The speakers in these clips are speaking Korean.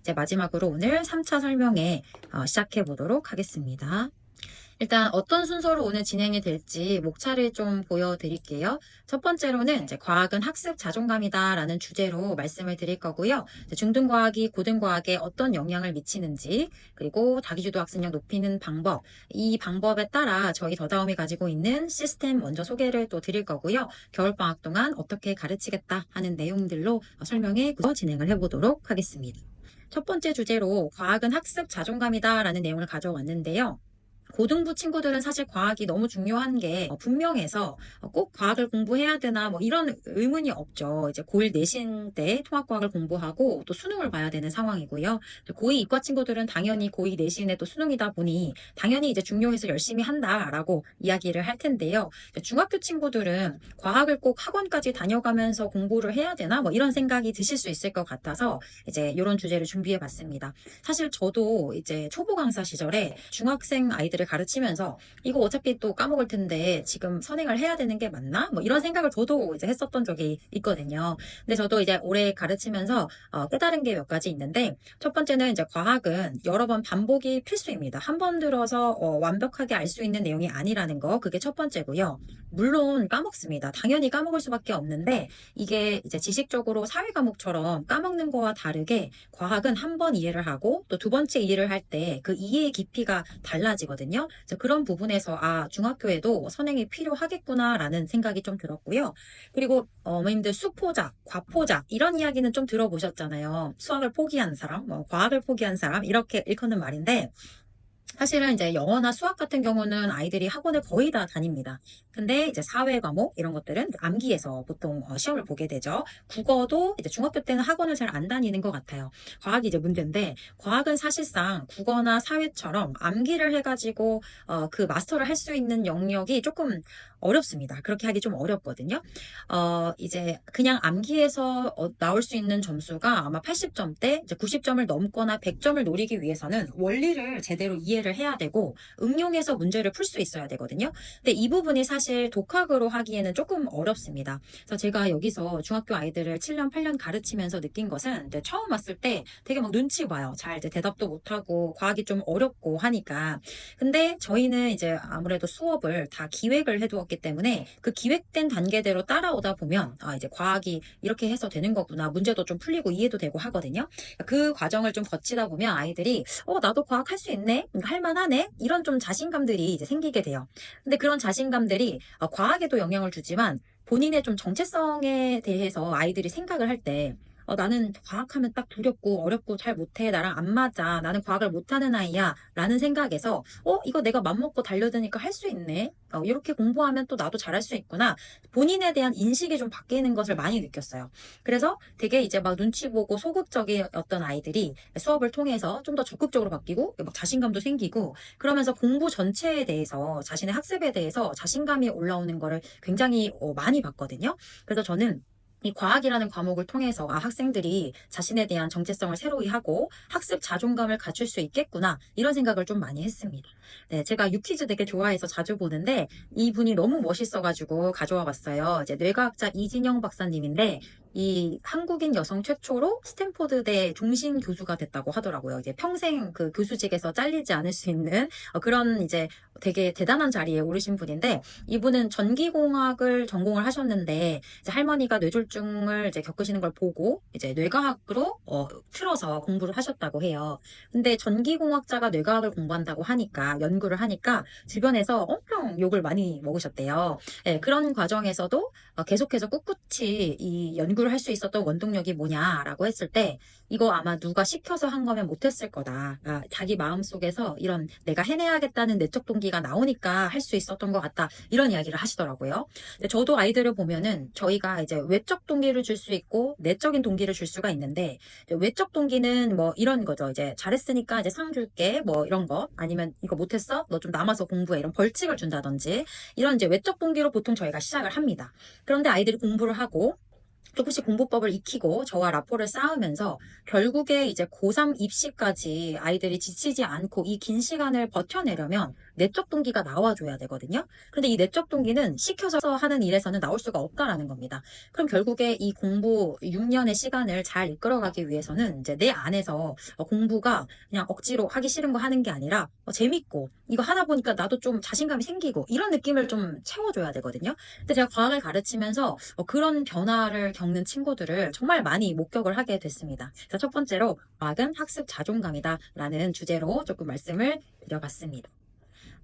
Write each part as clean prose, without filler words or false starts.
이제 마지막으로 오늘 3차 설명회 시작해 보도록 하겠습니다. 일단 어떤 순서로 오늘 진행이 될지 목차를 좀 보여드릴게요. 첫 번째로는 이제 과학은 학습 자존감이다라는 주제로 말씀을 드릴 거고요. 중등과학이 고등과학에 어떤 영향을 미치는지, 그리고 자기주도 학습력 높이는 방법, 이 방법에 따라 저희 더다움이 가지고 있는 시스템 먼저 소개를 또 드릴 거고요. 겨울방학 동안 어떻게 가르치겠다 하는 내용들로 설명해 진행을 해보도록 하겠습니다. 첫 번째 주제로 과학은 학습 자존감이다라는 내용을 가져왔는데요. 고등부 친구들은 사실 과학이 너무 중요한 게 분명해서 꼭 과학을 공부해야 되나 뭐 이런 의문이 없죠. 이제 고1 내신 때 통합과학을 공부하고 또 수능을 봐야 되는 상황이고요. 고2 이과 친구들은 당연히 고2 내신에 또 수능이다 보니 당연히 이제 중요해서 열심히 한다라고 이야기를 할 텐데요. 중학교 친구들은 과학을 꼭 학원까지 다녀가면서 공부를 해야 되나 뭐 이런 생각이 드실 수 있을 것 같아서 이제 이런 주제를 준비해 봤습니다. 사실 저도 이제 초보 강사 시절에 중학생 아이들을 가르치면서 이거 어차피 또 까먹을 텐데 지금 선행을 해야 되는 게 맞나? 뭐 이런 생각을 저도 이제 했었던 적이 있거든요. 근데 저도 이제 오래 가르치면서 깨달은 게 몇 가지 있는데, 첫 번째는 이제 과학은 여러 번 반복이 필수입니다. 한 번 들어서 완벽하게 알 수 있는 내용이 아니라는 거, 그게 첫 번째고요. 물론 까먹습니다. 당연히 까먹을 수밖에 없는데, 이게 이제 지식적으로 사회 과목처럼 까먹는 거와 다르게 과학은 한 번 이해를 하고 또 두 번째 이해를 할 때 그 이해의 깊이가 달라지거든요. 그래서 그런 부분에서 중학교에도 선행이 필요하겠구나라는 생각이 좀 들었고요. 그리고 어머님들 수포자, 과포자 이런 이야기는 좀 들어보셨잖아요. 수학을 포기한 사람, 뭐 과학을 포기한 사람 이렇게 일컫는 말인데, 사실은 이제 영어나 수학 같은 경우는 아이들이 학원을 거의 다 다닙니다. 근데 이제 사회 과목 이런 것들은 암기해서 보통 시험을 보게 되죠. 국어도 이제 중학교 때는 학원을 잘 안 다니는 것 같아요. 과학이 이제 문제인데, 과학은 사실상 국어나 사회처럼 암기를 해가지고 그 마스터를 할 수 있는 영역이 조금 어렵습니다. 그렇게 하기 좀 어렵거든요. 이제 그냥 암기해서 나올 수 있는 점수가 아마 80점대, 이제 90점을 넘거나 100점을 노리기 위해서는 원리를 제대로 이해를 해야 되고 응용해서 문제를 풀 수 있어야 되거든요. 근데 이 부분이 사실 독학으로 하기에는 조금 어렵습니다. 그래서 제가 여기서 중학교 아이들을 7년, 8년 가르치면서 느낀 것은 이제 처음 왔을 때 되게 막 눈치 봐요. 잘 이제 대답도 못하고 과학이 좀 어렵고 하니까. 근데 저희는 이제 아무래도 수업을 다 기획을 해두었기 때문에 그 기획된 단계대로 따라오다 보면 이제 과학이 이렇게 해서 되는 거구나. 문제도 좀 풀리고 이해도 되고 하거든요. 그 과정을 좀 거치다 보면 아이들이 나도 과학 할 수 있네? 할만하네? 이런 좀 자신감들이 이제 생기게 돼요. 근데 그런 자신감들이 과학에도 영향을 주지만 본인의 좀 정체성에 대해서 아이들이 생각을 할 때 나는 과학하면 딱 두렵고 어렵고 잘 못해. 나랑 안 맞아. 나는 과학을 못하는 아이야. 라는 생각에서 이거 내가 맘먹고 달려드니까 할 수 있네. 이렇게 공부하면 또 나도 잘할 수 있구나. 본인에 대한 인식이 좀 바뀌는 것을 많이 느꼈어요. 그래서 되게 이제 막 눈치 보고 소극적이었던 아이들이 수업을 통해서 좀 더 적극적으로 바뀌고 막 자신감도 생기고, 그러면서 공부 전체에 대해서 자신의 학습에 대해서 자신감이 올라오는 거를 굉장히 많이 봤거든요. 그래서 저는 이 과학이라는 과목을 통해서 학생들이 자신에 대한 정체성을 새로이 하고 학습 자존감을 갖출 수 있겠구나 이런 생각을 좀 많이 했습니다. 네, 제가 유퀴즈 되게 좋아해서 자주 보는데 이분이 너무 멋있어가지고 가져와 봤어요. 이제 뇌과학자 이진영 박사님인데, 이 한국인 여성 최초로 스탠포드대 종신 교수가 됐다고 하더라고요. 이제 평생 그 교수직에서 잘리지 않을 수 있는 그런 이제 되게 대단한 자리에 오르신 분인데, 이분은 전기공학을 전공을 하셨는데 이제 할머니가 뇌졸중을 이제 겪으시는 걸 보고 이제 뇌과학으로 틀어서 공부를 하셨다고 해요. 근데 전기공학자가 뇌과학을 공부한다고 하니까 연구를 하니까 주변에서 엄청 욕을 많이 먹으셨대요. 네, 그런 과정에서도 계속해서 꿋꿋이 이 연구를 할 수 있었던 원동력이 뭐냐라고 했을 때, 이거 아마 누가 시켜서 한 거면 못했을 거다. 자기 마음속에서 이런 내가 해내야겠다는 내적 동기가 나오니까 할 수 있었던 것 같다. 이런 이야기를 하시더라고요. 근데 저도 아이들을 보면은 저희가 이제 외적 동기를 줄 수 있고 내적인 동기를 줄 수가 있는데, 외적 동기는 뭐 이런 거죠. 이제 잘했으니까 이제 상 줄게 뭐 이런 거, 아니면 이거 못했어? 너 좀 남아서 공부해. 이런 벌칙을 준다든지 이런 이제 외적 동기로 보통 저희가 시작을 합니다. 그런데 아이들이 공부를 하고 조금씩 공부법을 익히고 저와 라포를 쌓으면서 결국에 이제 고3 입시까지 아이들이 지치지 않고 이 긴 시간을 버텨내려면 내적 동기가 나와줘야 되거든요. 근데 이 내적 동기는 시켜서 하는 일에서는 나올 수가 없다라는 겁니다. 그럼 결국에 이 공부 6년의 시간을 잘 이끌어가기 위해서는 이제 내 안에서 공부가 그냥 억지로 하기 싫은 거 하는 게 아니라 재밌고 이거 하다 보니까 나도 좀 자신감이 생기고 이런 느낌을 좀 채워줘야 되거든요. 근데 제가 과학을 가르치면서 그런 변화를 겪는 친구들을 정말 많이 목격을 하게 됐습니다. 그래서 첫 번째로 과학은 학습 자존감이다라는 주제로 조금 말씀을 드려봤습니다.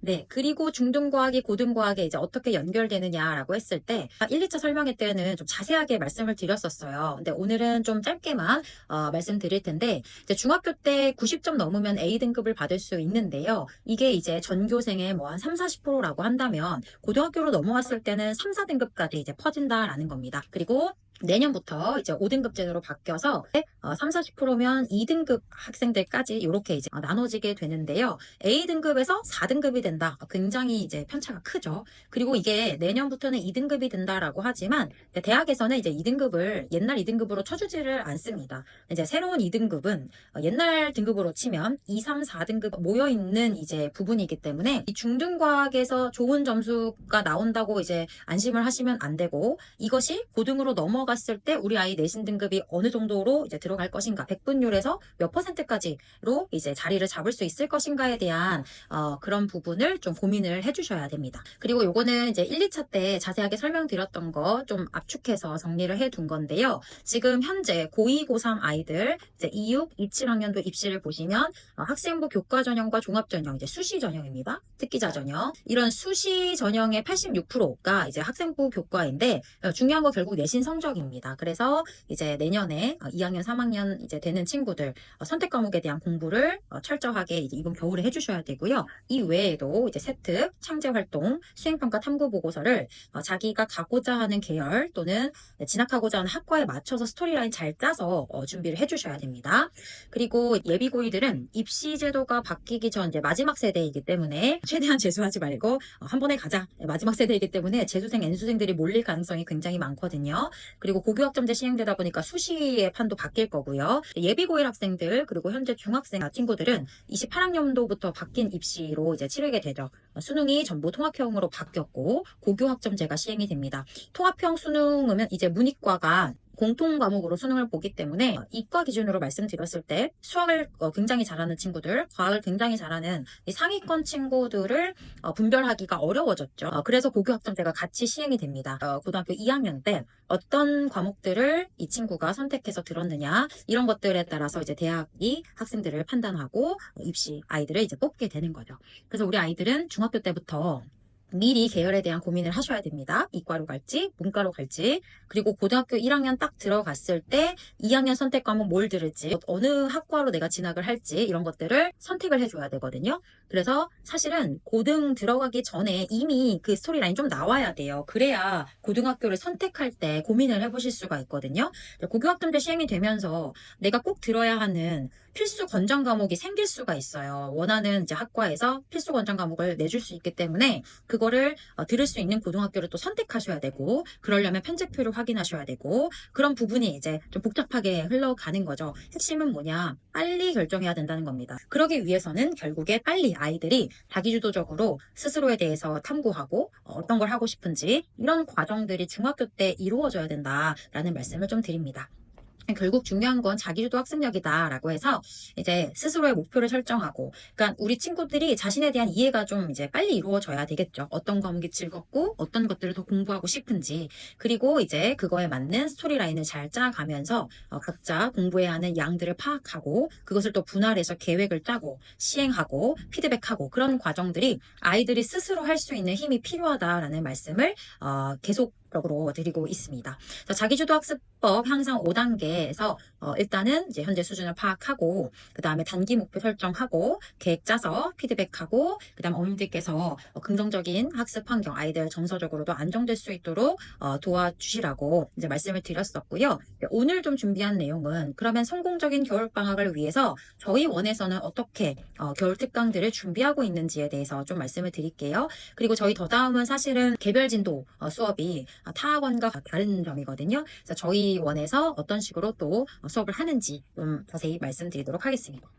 네, 그리고 중등과학이 고등과학에 이제 어떻게 연결되느냐라고 했을 때 1, 2차 설명회 때는 좀 자세하게 말씀을 드렸었어요. 근데 오늘은 좀 짧게만 말씀드릴 텐데 이제 중학교 때 90점 넘으면 A등급을 받을 수 있는데요. 이게 이제 전교생의 뭐 한 3, 40%라고 한다면 고등학교로 넘어왔을 때는 3, 4등급까지 이제 퍼진다라는 겁니다. 그리고 내년부터 이제 5등급 제도로 바뀌어서 3, 40%면 2등급 학생들까지 이렇게 이제 나눠지게 되는데요. A등급에서 4등급이 된다. 굉장히 이제 편차가 크죠. 그리고 이게 내년부터는 2등급이 된다라고 하지만 대학에서는 이제 2등급을 옛날 2등급으로 쳐주지를 않습니다. 이제 새로운 2등급은 옛날 등급으로 치면 2, 3, 4등급 모여 있는 이제 부분이기 때문에 이 중등과학에서 좋은 점수가 나온다고 이제 안심을 하시면 안 되고 이것이 고등으로 넘어갔을 때 우리 아이 내신 등급이 어느 정도로 이제 들어갈 것인가, 백분율에서 몇 %까지로 이제 자리를 잡을 수 있을 것인가에 대한 그런 부분을 좀 고민을 해주셔야 됩니다. 그리고 요거는 이제 1, 2차 때 자세하게 설명드렸던 거 좀 압축해서 정리를 해둔 건데요. 지금 현재 고2, 고3 아이들 이제 2, 6, 2, 7학년도 입시를 보시면 학생부 교과 전형과 종합 전형, 이제 수시 전형입니다. 특기자 전형. 이런 수시 전형의 86%가 이제 학생부 교과인데 중요한 거 결국 내신 성적입니다. 그래서 이제 내년에 2학년, 3학년 이제 되는 친구들 선택 과목에 대한 공부를 철저하게 이제 이번 겨울에 해주셔야 되고요. 이 외에도 이제 세특, 창제 활동, 수행평가 탐구 보고서를 자기가 가고자 하는 계열 또는 진학하고자 하는 학과에 맞춰서 스토리라인 잘 짜서 준비를 해주셔야 됩니다. 그리고 예비고이들은 입시 제도가 바뀌기 전 이제 마지막 세대이기 때문에 최대한 재수하지 말고 한 번에 가자. 마지막 세대이기 때문에 재수생, N수생들이 몰릴 가능성이 굉장히 많거든요. 그리고 고교학점제 시행되다 보니까 수시의 판도 바뀔 거고요. 예비고일 학생들 그리고 현재 중학생 친구들은 28학년도부터 바뀐 입시로 이제 치르게 되죠. 수능이 전부 통합형으로 바뀌었고 고교학점제가 시행이 됩니다. 통합형 수능은 이제 문이과가 공통 과목으로 수능을 보기 때문에 이과 기준으로 말씀드렸을 때 수학을 굉장히 잘하는 친구들, 과학을 굉장히 잘하는 이 상위권 친구들을 분별하기가 어려워졌죠. 그래서 고교학점제가 같이 시행이 됩니다. 고등학교 2학년 때 어떤 과목들을 이 친구가 선택해서 들었느냐 이런 것들에 따라서 이제 대학이 학생들을 판단하고 입시 아이들을 이제 뽑게 되는 거죠. 그래서 우리 아이들은 중학교 때부터 미리 계열에 대한 고민을 하셔야 됩니다. 이과로 갈지, 문과로 갈지, 그리고 고등학교 1학년 딱 들어갔을 때 2학년 선택 과목 뭘 들을지, 어느 학과로 내가 진학을 할지 이런 것들을 선택을 해줘야 되거든요. 그래서 사실은 고등 들어가기 전에 이미 그 스토리라인 좀 나와야 돼요. 그래야 고등학교를 선택할 때 고민을 해보실 수가 있거든요. 고교학점제 시행이 되면서 내가 꼭 들어야 하는 필수 권장 과목이 생길 수가 있어요. 원하는 이제 학과에서 필수 권장 과목을 내줄 수 있기 때문에 그거를 들을 수 있는 고등학교를 또 선택하셔야 되고 그러려면 편제표를 확인하셔야 되고 그런 부분이 이제 좀 복잡하게 흘러가는 거죠. 핵심은 뭐냐? 빨리 결정해야 된다는 겁니다. 그러기 위해서는 결국에 빨리 아이들이 자기주도적으로 스스로에 대해서 탐구하고 어떤 걸 하고 싶은지 이런 과정들이 중학교 때 이루어져야 된다라는 말씀을 좀 드립니다. 결국 중요한 건 자기주도 학습력이다라고 해서 이제 스스로의 목표를 설정하고, 그러니까 우리 친구들이 자신에 대한 이해가 좀 이제 빨리 이루어져야 되겠죠. 어떤 과목이 즐겁고 어떤 것들을 더 공부하고 싶은지, 그리고 이제 그거에 맞는 스토리라인을 잘 짜가면서 각자 공부해야 하는 양들을 파악하고 그것을 또 분할해서 계획을 짜고 시행하고 피드백하고 그런 과정들이 아이들이 스스로 할 수 있는 힘이 필요하다라는 말씀을 계속 적으로 드리고 있습니다. 자기주도 학습법 항상 5단계에서 일단은 이제 현재 수준을 파악하고 그 다음에 단기 목표 설정하고 계획 짜서 피드백하고 그 다음 어머님들께서 긍정적인 학습 환경 아이들 정서적으로도 안정될 수 있도록 도와주시라고 이제 말씀을 드렸었고요. 오늘 좀 준비한 내용은 그러면 성공적인 겨울방학을 위해서 저희 원에서는 어떻게 겨울 특강들을 준비하고 있는지에 대해서 좀 말씀을 드릴게요. 그리고 저희 더 다음은 사실은 개별 진도 수업이 타 학원과 다른 점이거든요. 그래서 저희 원에서 어떤 식으로 또 수업을 하는지 좀 자세히 말씀드리도록 하겠습니다.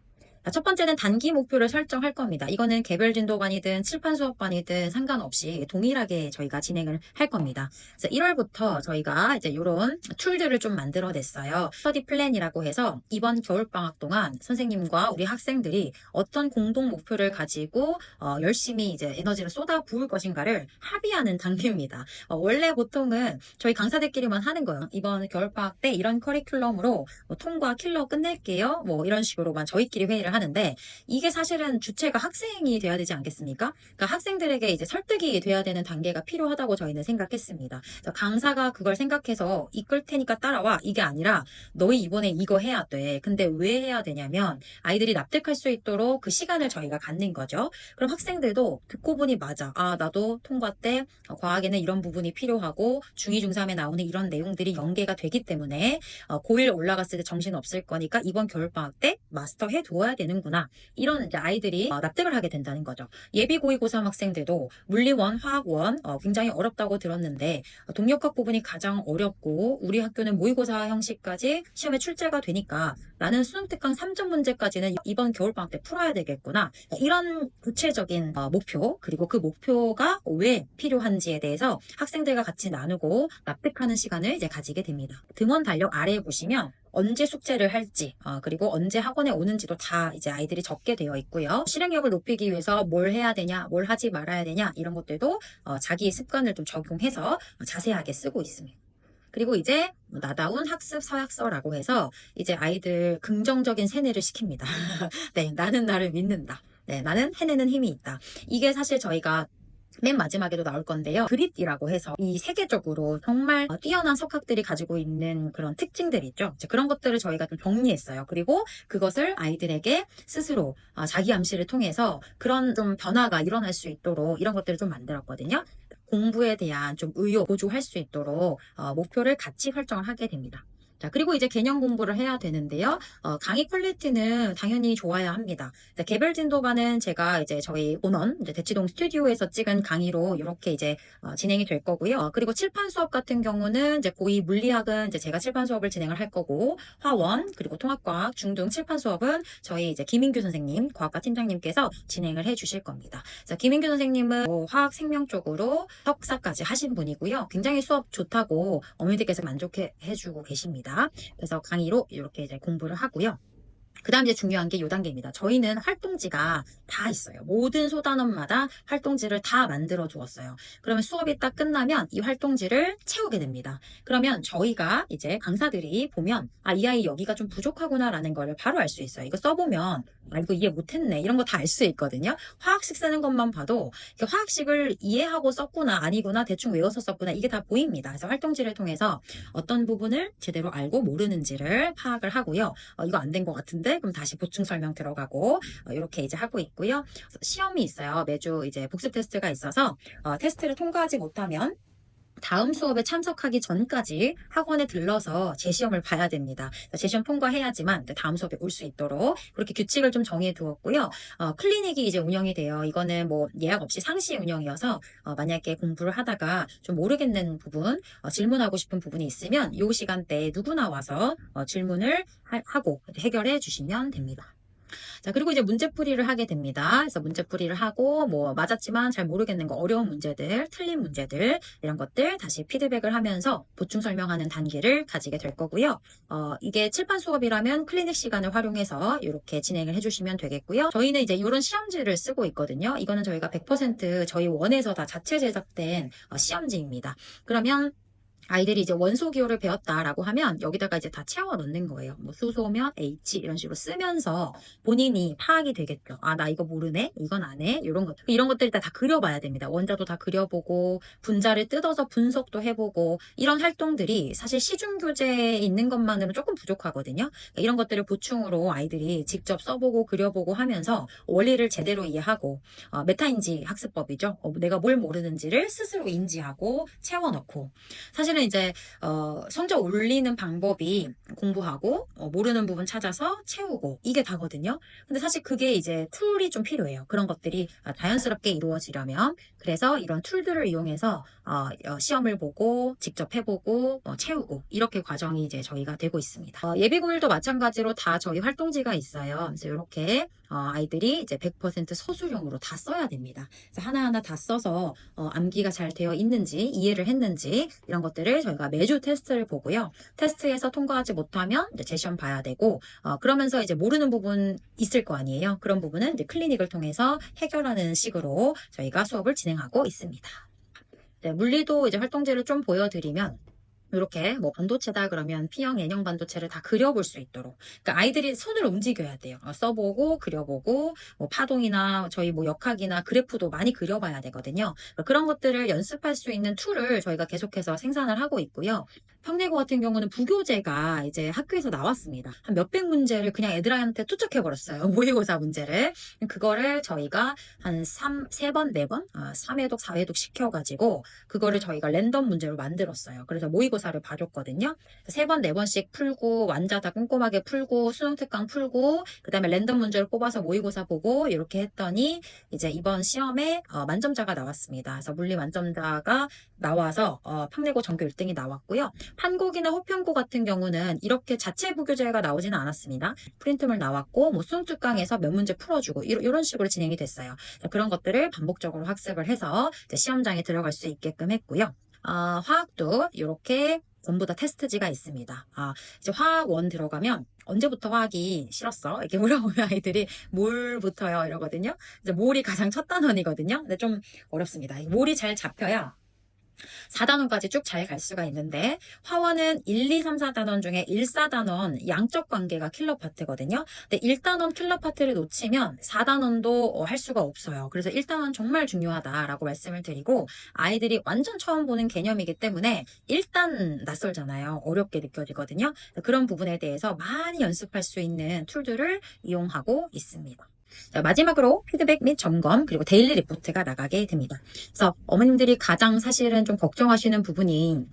자, 첫 번째는 단기 목표를 설정할 겁니다. 이거는 개별 진도반이든 칠판 수업반이든 상관없이 동일하게 저희가 진행을 할 겁니다. 그래서 1월부터 저희가 이제 이런 툴들을 좀 만들어냈어요. 스터디 플랜이라고 해서 이번 겨울방학 동안 선생님과 우리 학생들이 어떤 공동 목표를 가지고 열심히 이제 에너지를 쏟아 부을 것인가를 합의하는 단계입니다. 원래 보통은 저희 강사들끼리만 하는 거예요. 이번 겨울방학 때 이런 커리큘럼으로 뭐 통과 킬러 끝낼게요. 뭐 이런 식으로만 저희끼리 회의를 하는데 이게 사실은 주체가 학생이 돼야 되지 않겠습니까? 그러니까 학생들에게 이제 설득이 돼야 되는 단계가 필요하다고 저희는 생각했습니다. 강사가 그걸 생각해서 이끌 테니까 따라와 이게 아니라 너희 이번에 이거 해야 돼. 근데 왜 해야 되냐면 아이들이 납득할 수 있도록 그 시간을 저희가 갖는 거죠. 그럼 학생들도 듣고 보니 맞아. 아 나도 통과 때 과학에는 이런 부분이 필요하고 중2, 중3에 나오는 이런 내용들이 연계가 되기 때문에 고1 올라갔을 때 정신 없을 거니까 이번 겨울방학 때 마스터해 두어야 되는구나. 이런 이제 아이들이 납득을 하게 된다는 거죠. 예비 고2, 고3 학생들도 물리원, 화학원 굉장히 어렵다고 들었는데 동력학 부분이 가장 어렵고 우리 학교는 모의고사 형식까지 시험에 출제가 되니까 나는 수능 특강 3점 문제까지는 이번 겨울방학 때 풀어야 되겠구나. 이런 구체적인 목표 그리고 그 목표가 왜 필요한지에 대해서 학생들과 같이 나누고 납득하는 시간을 이제 가지게 됩니다. 등원 달력 아래에 보시면 언제 숙제를 할지 그리고 언제 학원에 오는지도 다 이제 아이들이 적게 되어 있고요. 실행력을 높이기 위해서 뭘 해야 되냐, 뭘 하지 말아야 되냐 이런 것들도 자기의 습관을 좀 적용해서 자세하게 쓰고 있습니다. 그리고 이제 나다운 학습 서약서라고 해서 이제 아이들 긍정적인 세뇌를 시킵니다. 네, 나는 나를 믿는다. 네, 나는 해내는 힘이 있다. 이게 사실 저희가 맨 마지막에도 나올 건데요. 그릿이라고 해서 이 세계적으로 정말 뛰어난 석학들이 가지고 있는 그런 특징들 있죠. 그런 것들을 저희가 좀 정리했어요. 그리고 그것을 아이들에게 스스로 자기 암시를 통해서 그런 좀 변화가 일어날 수 있도록 이런 것들을 좀 만들었거든요. 공부에 대한 좀 의욕 보조할 수 있도록 목표를 같이 설정을 하게 됩니다. 자, 그리고 이제 개념 공부를 해야 되는데요. 강의 퀄리티는 당연히 좋아야 합니다. 개별 진도반은 제가 이제 저희 본원, 이제 대치동 스튜디오에서 찍은 강의로 이렇게 이제 진행이 될 거고요. 그리고 칠판 수업 같은 경우는 이제 고2 물리학은 이제 제가 칠판 수업을 진행을 할 거고, 화원, 그리고 통합과학, 중등 칠판 수업은 저희 이제 김인규 선생님, 과학과 팀장님께서 진행을 해 주실 겁니다. 그래서 김인규 선생님은 화학 생명 쪽으로 석사까지 하신 분이고요. 굉장히 수업 좋다고 어머니들께서 만족해 주고 계십니다. 그래서 강의로 이렇게 이제 공부를 하고요. 그 다음 이제 중요한 게 이 단계입니다. 저희는 활동지가 다 있어요. 모든 소단원마다 활동지를 다 만들어 두었어요. 그러면 수업이 딱 끝나면 이 활동지를 채우게 됩니다. 그러면 저희가 이제 강사들이 보면 이 아이 여기가 좀 부족하구나 라는 걸 바로 알 수 있어요. 이거 써보면 이거 이해 못했네 이런 거 다 알 수 있거든요. 화학식 쓰는 것만 봐도 화학식을 이해하고 썼구나 아니구나 대충 외워서 썼구나 이게 다 보입니다. 그래서 활동지를 통해서 어떤 부분을 제대로 알고 모르는지를 파악을 하고요. 이거 안 된 것 같은데 그럼 다시 보충 설명 들어가고 이렇게 이제 하고 있고요. 시험이 있어요. 매주 이제 복습 테스트가 있어서 테스트를 통과하지 못하면 다음 수업에 참석하기 전까지 학원에 들러서 재시험을 봐야 됩니다. 재시험 통과해야지만 다음 수업에 올 수 있도록 그렇게 규칙을 좀 정해 두었고요. 클리닉이 이제 운영이 돼요. 이거는 뭐 예약 없이 상시 운영이어서 만약에 공부를 하다가 좀 모르겠는 부분, 질문하고 싶은 부분이 있으면 이 시간대에 누구나 와서 질문을 하고 해결해 주시면 됩니다. 자, 그리고 이제 문제풀이를 하게 됩니다. 그래서 문제풀이를 하고, 뭐, 맞았지만 잘 모르겠는 거, 어려운 문제들, 틀린 문제들, 이런 것들 다시 피드백을 하면서 보충 설명하는 단계를 가지게 될 거고요. 이게 칠판 수업이라면 클리닉 시간을 활용해서 이렇게 진행을 해주시면 되겠고요. 저희는 이제 이런 시험지를 쓰고 있거든요. 이거는 저희가 100% 저희 원에서 다 자체 제작된 시험지입니다. 그러면 아이들이 이제 원소 기호를 배웠다라고 하면 여기다가 이제 다 채워 넣는 거예요. 뭐 수소면 H 이런 식으로 쓰면서 본인이 파악이 되겠죠. 아, 나 이거 모르네? 이건 안 해? 이런 것. 이런 것들 다 그려봐야 됩니다. 원자도 다 그려보고 분자를 뜯어서 분석도 해보고 이런 활동들이 사실 시중교재에 있는 것만으로는 조금 부족하거든요. 그러니까 이런 것들을 보충으로 아이들이 직접 써보고 그려보고 하면서 원리를 제대로 이해하고 메타인지 학습법이죠. 내가 뭘 모르는지를 스스로 인지하고 채워넣고 사실은 이제 성적 올리는 방법이 공부하고 모르는 부분 찾아서 채우고 이게 다거든요. 근데 사실 그게 이제 툴이 좀 필요해요. 그런 것들이 자연스럽게 이루어지려면 그래서 이런 툴들을 이용해서 시험을 보고 직접 해보고 채우고 이렇게 과정이 이제 저희가 되고 있습니다. 예비고일도 마찬가지로 다 저희 활동지가 있어요. 그래서 이렇게 아이들이 이제 100% 서술형으로 다 써야 됩니다. 그래서 하나하나 다 써서 암기가 잘 되어 있는지 이해를 했는지 이런 것들을 저희가 매주 테스트를 보고요. 테스트에서 통과하지 못하면 이제 재시험 봐야 되고 그러면서 이제 모르는 부분 있을 거 아니에요. 그런 부분은 이제 클리닉을 통해서 해결하는 식으로 저희가 수업을 진행하고 있습니다. 네, 물리도 이제 활동지를 좀 보여드리면 이렇게 뭐 반도체다 그러면 P형, N형 반도체를 다 그려볼 수 있도록. 그러니까 아이들이 손을 움직여야 돼요. 써보고 그려보고 뭐 파동이나 저희 뭐 역학이나 그래프도 많이 그려봐야 되거든요. 그런 것들을 연습할 수 있는 툴을 저희가 계속해서 생산을 하고 있고요. 평내고 같은 경우는 부교재가 이제 학교에서 나왔습니다. 한 몇백 문제를 그냥 애들한테 투척해버렸어요. 모의고사 문제를. 그거를 저희가 한 3번, 4번, 3회독, 4회독 시켜가지고 그거를 저희가 랜덤 문제로 만들었어요. 그래서 모의고사를 봐줬거든요. 3번, 4번씩 풀고 완자 다 꼼꼼하게 풀고 수능 특강 풀고 그 다음에 랜덤 문제를 뽑아서 모의고사 보고 이렇게 했더니 이제 이번 시험에 만점자가 나왔습니다. 그래서 물리 만점자가 나와서 평내고 전교 1등이 나왔고요. 판고기나 호평고 같은 경우는 이렇게 자체 부교재가 나오지는 않았습니다. 프린트물 나왔고 뭐 수능 특강에서 몇 문제 풀어주고 이런 식으로 진행이 됐어요. 그런 것들을 반복적으로 학습을 해서 이제 시험장에 들어갈 수 있게끔 했고요. 화학도 이렇게 전부 다 테스트지가 있습니다. 이제 화학 1 들어가면 언제부터 화학이 싫었어? 이렇게 물어보면 아이들이 몰부터요 이러거든요. 이제 몰이 가장 첫 단원이거든요. 근데 좀 어렵습니다. 몰이 잘 잡혀야 4단원까지 쭉 잘 갈 수가 있는데 화원은 1, 2, 3, 4단원 중에 1, 4단원 양적 관계가 킬러 파트거든요. 근데 1단원 킬러 파트를 놓치면 4단원도 할 수가 없어요. 그래서 1단원 정말 중요하다라고 말씀을 드리고 아이들이 완전 처음 보는 개념이기 때문에 일단 낯설잖아요. 어렵게 느껴지거든요. 그런 부분에 대해서 많이 연습할 수 있는 툴들을 이용하고 있습니다. 자, 마지막으로 피드백 및 점검 그리고 데일리 리포트가 나가게 됩니다. 그래서 어머님들이 가장 사실은 좀 걱정하시는 부분이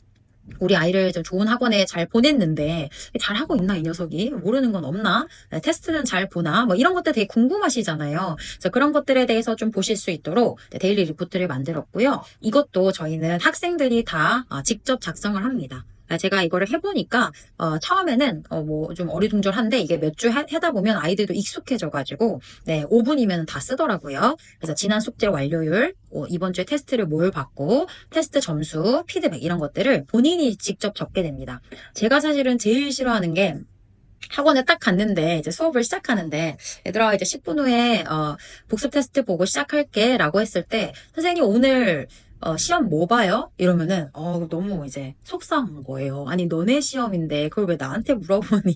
우리 아이를 좀 좋은 학원에 잘 보냈는데 잘하고 있나 이 녀석이 모르는 건 없나 테스트는 잘 보나 뭐 이런 것들 되게 궁금하시잖아요. 그래서 그런 것들에 대해서 좀 보실 수 있도록 데일리 리포트를 만들었고요. 이것도 저희는 학생들이 다 직접 작성을 합니다. 제가 이거를 해보니까 처음에는 뭐 좀 어리둥절한데 이게 몇 주 하다 보면 아이들도 익숙해져가지고 네 5분이면 다 쓰더라고요. 그래서 지난 숙제 완료율, 이번 주에 테스트를 뭘 받고 테스트 점수, 피드백 이런 것들을 본인이 직접 적게 됩니다. 제가 사실은 제일 싫어하는 게 학원에 딱 갔는데 이제 수업을 시작하는데 얘들아 이제 10분 후에 복습 테스트 보고 시작할게 라고 했을 때 선생님 오늘 시험 뭐 봐요? 이러면은 너무 이제 속상한 거예요. 아니 너네 시험인데 그걸 왜 나한테 물어보니?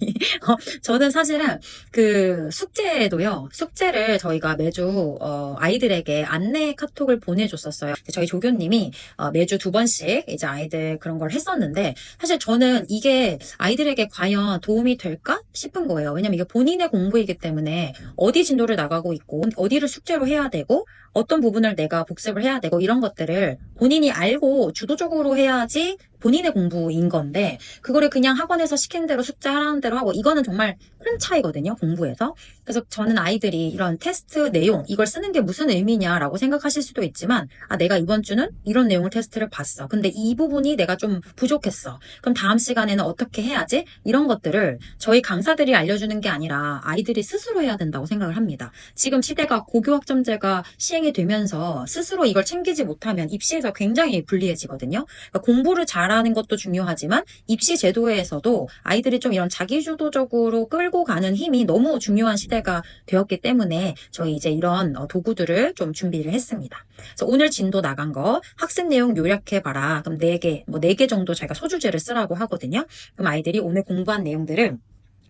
저는 사실은 그 숙제도요. 숙제를 저희가 매주 아이들에게 안내 카톡을 보내줬었어요. 저희 조교님이 매주 2번씩 이제 아이들 그런 걸 했었는데 사실 저는 이게 아이들에게 과연 도움이 될까 싶은 거예요. 왜냐면 이게 본인의 공부이기 때문에 어디 진도를 나가고 있고 어디를 숙제로 해야 되고 어떤 부분을 내가 복습을 해야 되고 이런 것들을 본인이 알고 주도적으로 해야지 본인의 공부인 건데 그거를 그냥 학원에서 시킨 대로 숙제하라는 대로 하고 이거는 정말 큰 차이거든요. 공부에서. 그래서 저는 아이들이 이런 테스트 내용 이걸 쓰는 게 무슨 의미냐라고 생각하실 수도 있지만 내가 이번 주는 이런 내용을 테스트를 봤어. 근데 이 부분이 내가 좀 부족했어. 그럼 다음 시간에는 어떻게 해야지? 이런 것들을 저희 강사들이 알려주는 게 아니라 아이들이 스스로 해야 된다고 생각을 합니다. 지금 시대가 고교학점제가 시행이 되면서 스스로 이걸 챙기지 못하면 입시에서 굉장히 불리해지거든요. 그러니까 공부를 잘 잘하는 것도 중요하지만 입시 제도에서도 아이들이 좀 이런 자기주도적으로 끌고 가는 힘이 너무 중요한 시대가 되었기 때문에 저희 이제 이런 도구들을 좀 준비를 했습니다. 그래서 오늘 진도 나간 거 학습 내용 요약해봐라. 그럼 4개, 뭐 4개 정도 제가 소주제를 쓰라고 하거든요. 그럼 아이들이 오늘 공부한 내용들을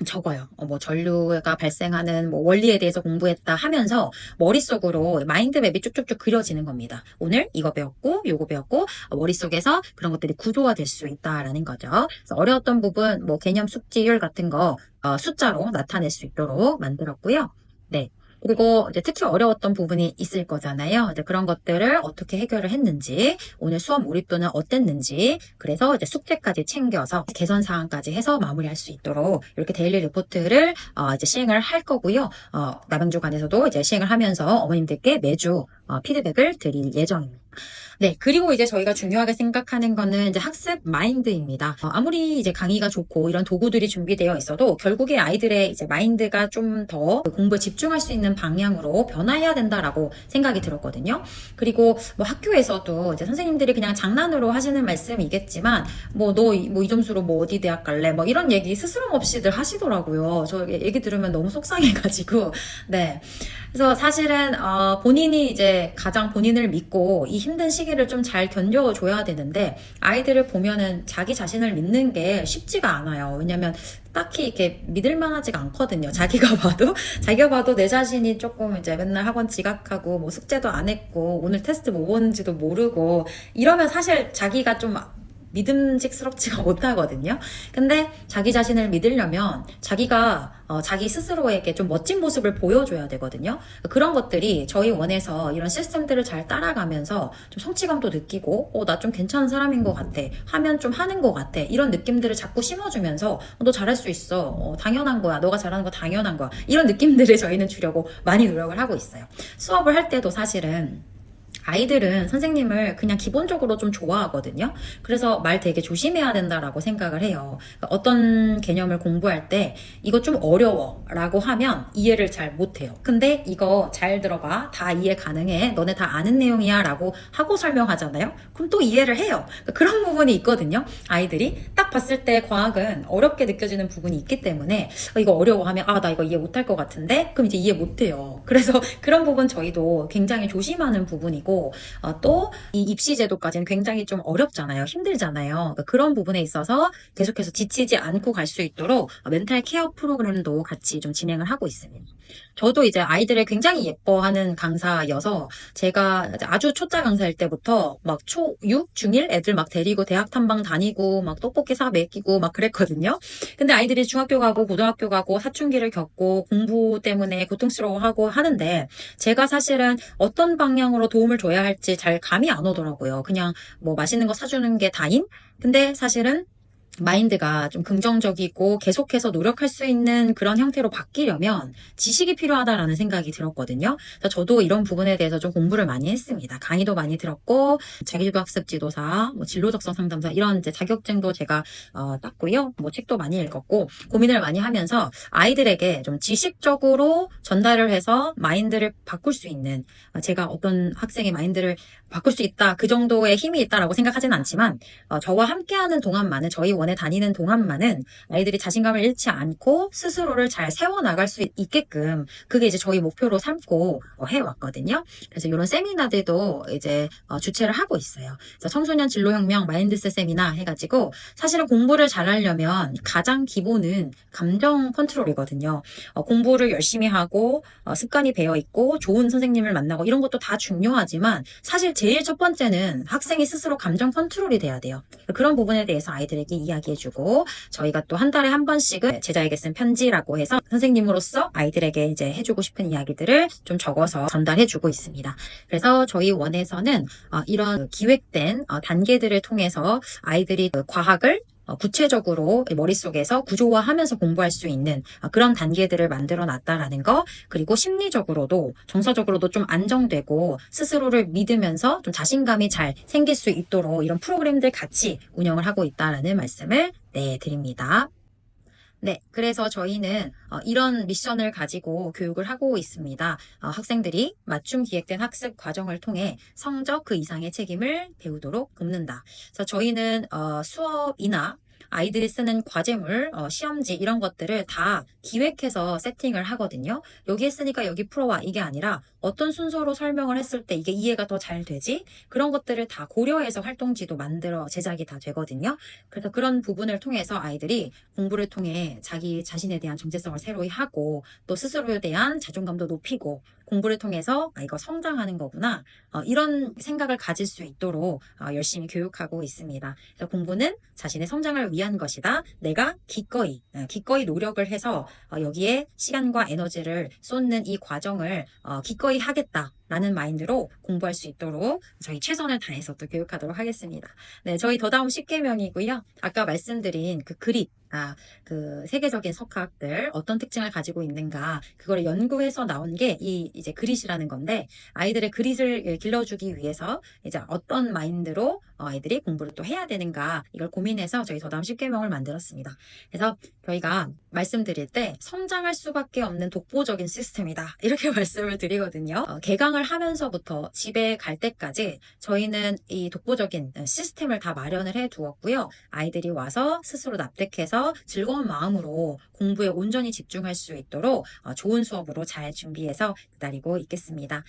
적어요. 뭐 전류가 발생하는 뭐 원리에 대해서 공부했다 하면서 머릿속으로 마인드맵이 쭉쭉쭉 그려지는 겁니다. 오늘 이거 배웠고 요거 배웠고 머릿속에서 그런 것들이 구조화될 수 있다라는 거죠. 그래서 어려웠던 부분 뭐 개념 숙지율 같은 거 숫자로 나타낼 수 있도록 만들었고요. 네. 그리고 이제 특히 어려웠던 부분이 있을 거잖아요. 이제 그런 것들을 어떻게 해결을 했는지, 오늘 수업 몰입도는 어땠는지, 그래서 이제 숙제까지 챙겨서 개선 사항까지 해서 마무리할 수 있도록 이렇게 데일리 리포트를 이제 시행을 할 거고요. 남양주관에서도 이제 시행을 하면서 어머님들께 매주 피드백을 드릴 예정입니다. 네, 그리고 이제 저희가 중요하게 생각하는 거는 이제 학습 마인드입니다. 아무리 이제 강의가 좋고 이런 도구들이 준비되어 있어도 결국에 아이들의 이제 마인드가 좀 더 공부에 집중할 수 있는 방향으로 변화해야 된다라고 생각이 들었거든요. 그리고 뭐 학교에서도 이제 선생님들이 그냥 장난으로 하시는 말씀이겠지만 뭐 너 이 점수로 뭐 어디 대학 갈래? 뭐 이런 얘기 스스럼 없이들 하시더라고요. 저 얘기 들으면 너무 속상해가지고 네. 그래서 사실은 본인이 이제 가장 본인을 믿고 이 힘든 시기를 좀 잘 견뎌줘야 되는데 아이들을 보면은 자기 자신을 믿는 게 쉽지가 않아요. 왜냐면 딱히 이렇게 믿을만하지가 않거든요. 자기가 봐도 내 자신이 조금 이제 맨날 학원 지각하고 뭐 숙제도 안 했고 오늘 테스트 뭐 보는지도 모르고 이러면 사실 자기가 좀 믿음직스럽지가 못하거든요. 근데 자기 자신을 믿으려면 자기가 자기 스스로에게 좀 멋진 모습을 보여줘야 되거든요. 그런 것들이 저희 원에서 이런 시스템들을 잘 따라가면서 좀 성취감도 느끼고 나 좀 괜찮은 사람인 것 같아 하면 좀 하는 것 같아 이런 느낌들을 자꾸 심어주면서 너 잘할 수 있어 당연한 거야 너가 잘하는 거 당연한 거야 이런 느낌들을 저희는 주려고 많이 노력을 하고 있어요. 수업을 할 때도 사실은 아이들은 선생님을 그냥 기본적으로 좀 좋아하거든요. 그래서 말 되게 조심해야 된다라고 생각을 해요. 어떤 개념을 공부할 때 이거 좀 어려워 라고 하면 이해를 잘 못해요. 근데 이거 잘 들어봐. 다 이해 가능해. 너네 다 아는 내용이야 라고 하고 설명하잖아요. 그럼 또 이해를 해요. 그런 부분이 있거든요. 아이들이 딱 봤을 때 과학은 어렵게 느껴지는 부분이 있기 때문에 이거 어려워하면 나 이거 이해 못할 것 같은데 그럼 이제 이해 못해요. 그래서 그런 부분 저희도 굉장히 조심하는 부분이고 또 이 입시 제도까지는 굉장히 좀 어렵잖아요. 힘들잖아요. 그러니까 그런 부분에 있어서 계속해서 지치지 않고 갈 수 있도록 멘탈 케어 프로그램도 같이 좀 진행을 하고 있습니다. 저도 이제 아이들을 굉장히 예뻐하는 강사여서 제가 아주 초짜 강사일 때부터 막 초6, 중1 애들 막 데리고 대학 탐방 다니고 막 떡볶이 사 먹이고 막 그랬거든요. 근데 아이들이 중학교 가고 고등학교 가고 사춘기를 겪고 공부 때문에 고통스러워하고 하는데 제가 사실은 어떤 방향으로 도움을 줘야 할지 잘 감이 안 오더라고요. 그냥 뭐 맛있는 거 사주는 게 다인? 근데 사실은 마인드가 좀 긍정적이고 계속해서 노력할 수 있는 그런 형태로 바뀌려면 지식이 필요하다라는 생각이 들었거든요. 그래서 저도 이런 부분에 대해서 좀 공부를 많이 했습니다. 강의도 많이 들었고 자기주도 학습 지도사, 뭐 진로 적성 상담사 이런 이제 자격증도 제가 땄고요. 뭐 책도 많이 읽었고 고민을 많이 하면서 아이들에게 좀 지식적으로 전달을 해서 마인드를 바꿀 수 있는 제가 어떤 학생의 마인드를 바꿀 수 있다 그 정도의 힘이 있다라고 생각하지는 않지만 저와 함께하는 동안만은 저희 원에 다니는 동안만은 아이들이 자신감을 잃지 않고 스스로를 잘 세워나갈 수 있게끔 그게 이제 저희 목표로 삼고 해왔거든요. 그래서 이런 세미나들도 이제 주최를 하고 있어요. 그래서 청소년 진로혁명 마인드셋 세미나 해가지고 사실은 공부를 잘하려면 가장 기본은 감정 컨트롤이거든요. 공부를 열심히 하고 습관이 배어 있고 좋은 선생님을 만나고 이런 것도 다 중요하지만 사실 제일 첫 번째는 학생이 스스로 감정 컨트롤이 돼야 돼요. 그런 부분에 대해서 아이들에게 이야기해주고 저희가 또 한 달에 한 번씩은 제자에게 쓴 편지라고 해서 선생님으로서 아이들에게 이제 해주고 싶은 이야기들을 좀 적어서 전달해주고 있습니다. 그래서 저희 원에서는 이런 기획된 단계들을 통해서 아이들이 과학을 구체적으로 머릿속에서 구조화하면서 공부할 수 있는 그런 단계들을 만들어 놨다라는 거 그리고 심리적으로도 정서적으로도 좀 안정되고 스스로를 믿으면서 좀 자신감이 잘 생길 수 있도록 이런 프로그램들 같이 운영을 하고 있다라는 말씀을 드립니다. 네, 그래서 저희는 이런 미션을 가지고 교육을 하고 있습니다. 학생들이 맞춤 기획된 학습 과정을 통해 성적 그 이상의 책임을 배우도록 돕는다. 그래서 저희는 수업이나 아이들이 쓰는 과제물, 시험지 이런 것들을 다 기획해서 세팅을 하거든요. 여기 했으니까 여기 풀어와 이게 아니라 어떤 순서로 설명을 했을 때 이게 이해가 더 잘 되지? 그런 것들을 다 고려해서 활동지도 만들어 제작이 다 되거든요. 그래서 그런 부분을 통해서 아이들이 공부를 통해 자기 자신에 대한 정체성을 새로이 하고 또 스스로에 대한 자존감도 높이고 공부를 통해서 이거 성장하는 거구나. 이런 생각을 가질 수 있도록 열심히 교육하고 있습니다. 그래서 공부는 자신의 성장을 위한 것이다. 내가 기꺼이 노력을 해서 여기에 시간과 에너지를 쏟는 이 과정을 기꺼이 하겠다. 라는 마인드로 공부할 수 있도록 저희 최선을 다해서 또 교육하도록 하겠습니다. 네, 저희 더다움 10계명이고요. 아까 말씀드린 그 그릿, 그 세계적인 석학들 어떤 특징을 가지고 있는가 그거를 연구해서 나온 게 이제 그릿이라는 건데 아이들의 그릿을 길러주기 위해서 이제 어떤 마인드로 아이들이 공부를 또 해야 되는가 이걸 고민해서 저희 더다움 10계명을 만들었습니다. 그래서 저희가 말씀드릴 때 성장할 수밖에 없는 독보적인 시스템이다 이렇게 말씀을 드리거든요. 개강을 하면서부터 집에 갈 때까지 저희는 이 독보적인 시스템을 다 마련을 해 두었고요. 아이들이 와서 스스로 납득해서 즐거운 마음으로 공부에 온전히 집중할 수 있도록 좋은 수업으로 잘 준비해서 기다리고 있겠습니다.